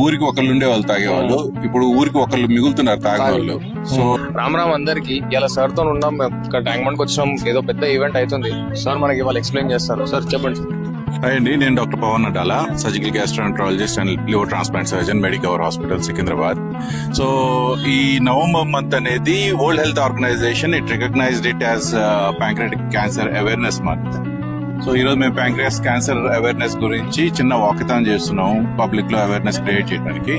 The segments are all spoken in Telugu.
ఊరికి ఒకళ్ళు ఉండే వాళ్ళు తాగేవాళ్ళు, ఇప్పుడు ఊరికి ఒకళ్ళు మిగులుతున్నారు తాగేవాళ్ళు. సో రామ్ అందరికి ఇలా సార్ తో ఉన్నాం. ఇక్కడ ట్యాంక్ బండ్ వచ్చినాం, ఏదో పెద్ద ఈవెంట్ అవుతుంది. సార్ మనకి ఇవాళ ఎక్స్ప్లెయిన్ చేస్తారు. సార్ చెప్పండి. హాయ్ అండి, నేను doctor Pavan Addala, surgical gastroenterologist and liver transplant surgeon, Medicover hospital Secunderabad. So ఈ నవంబర్ మంత్ అనేది world health organization it recognized it as pancreatic cancer awareness month. So ఈ రోజు మేము ప్యాంక్రియాస్ క్యాన్సర్ అవేర్నెస్ గురించి చిన్న వాకథాన్ చేస్తున్నాం, పబ్లిక్ లో అవేర్నెస్ క్రియేట్ చేయడానికి.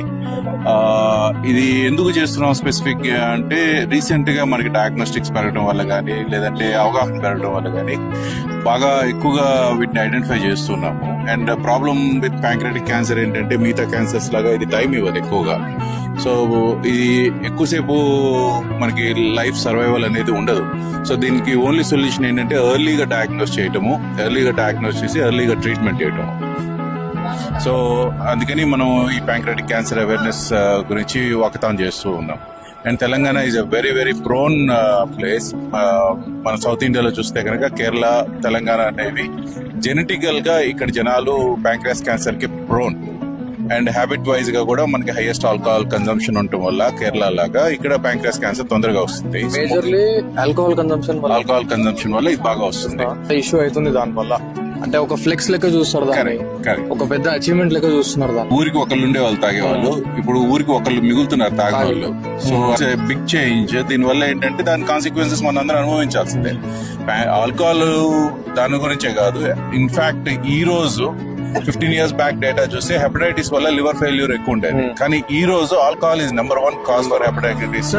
ఇది ఎందుకు చేస్తున్నాం స్పెసిఫిక్ అంటే, రీసెంట్ గా మనకి డయాగ్నోస్టిక్స్ పెరగడం వల్ల కానీ, లేదంటే అవగాహన పెరగడం వల్ల కానీ బాగా ఎక్కువగా వీటిని ఐడెంటిఫై చేస్తున్నాము. And problem with pancreatic cancer ఏంటంటే, మిగతా క్యాన్సర్స్ లాగా ఇది టైం ఇవ్వదు ఎక్కువగా. సో ఇది ఎక్కువసేపు మనకి లైఫ్ సర్వైవల్ అనేది ఉండదు. సో దీనికి ఓన్లీ సొల్యూషన్ ఏంటంటే ఎర్లీగా డయాగ్నోస్ చేయటము, ఎర్లీగా డయాగ్నోస్ చేసి ఎర్లీగా ట్రీట్మెంట్ చేయటము. సో అందుకని మనం ఈ ప్యాంక్రియాటిక్ క్యాన్సర్ అవేర్నెస్ గురించి వాకథాన్ చేస్తూ ఉన్నాం. And Telangana is a very very prone place. మన సౌత్ ఇండియాలో చూస్తే కనుక కేరళ, తెలంగాణ అనేవి జెనెటికల్ గా ఇక్కడ జనాలు ప్యాంక్రియాస్ క్యాన్సర్ కి ప్రోన్. అండ్ హ్యాబిట్ వైజ్ గా కూడా మనకి హైయెస్ట్ ఆల్కహాల్ కన్సంప్షన్ ఉండటం వల్ల కేరళ లాగా ఇక్కడ ప్యాంక్రియాస్ క్యాన్సర్ తొందరగా వస్తుంది. మేజర్లీ ఆల్కహాల్ కన్సంప్షన్ వల్ల ఇది బాగా వస్తుంది. ఇష్యూ అవుతుంది దాని వల్ల. అంటే ఒక ఫ్లెక్స్ లెక్క చూస్తారు దాన్ని, ఒక పెద్ద అచీవ్మెంట్ లెక్క చూస్తున్నారు దాన్ని. ఊరికి ఒకళ్ళు ఉండే వాళ్ళు తాగేవాళ్ళు, ఇప్పుడు ఊరికి ఒకళ్ళు మిగులుతున్నారు తాగేవాళ్ళు. So big change. దీని వల్ల ఏంటంటే దాని కాన్సిక్వెన్సెస్ మన అందరం అనుభవించాల్సిందే. ఆల్కహాల్ దాని గురించే కాదు, ఇన్ఫాక్ట్ ఈ రోజు 15 years బ్యాక్ డేటా చూస్తే హెపటైటిస్ వల్ల లివర్ ఫెయిల్యూర్ ఎక్కువ ఉండేది. కానీ ఈ రోజు alcohol is number 1 cause for hepatitis.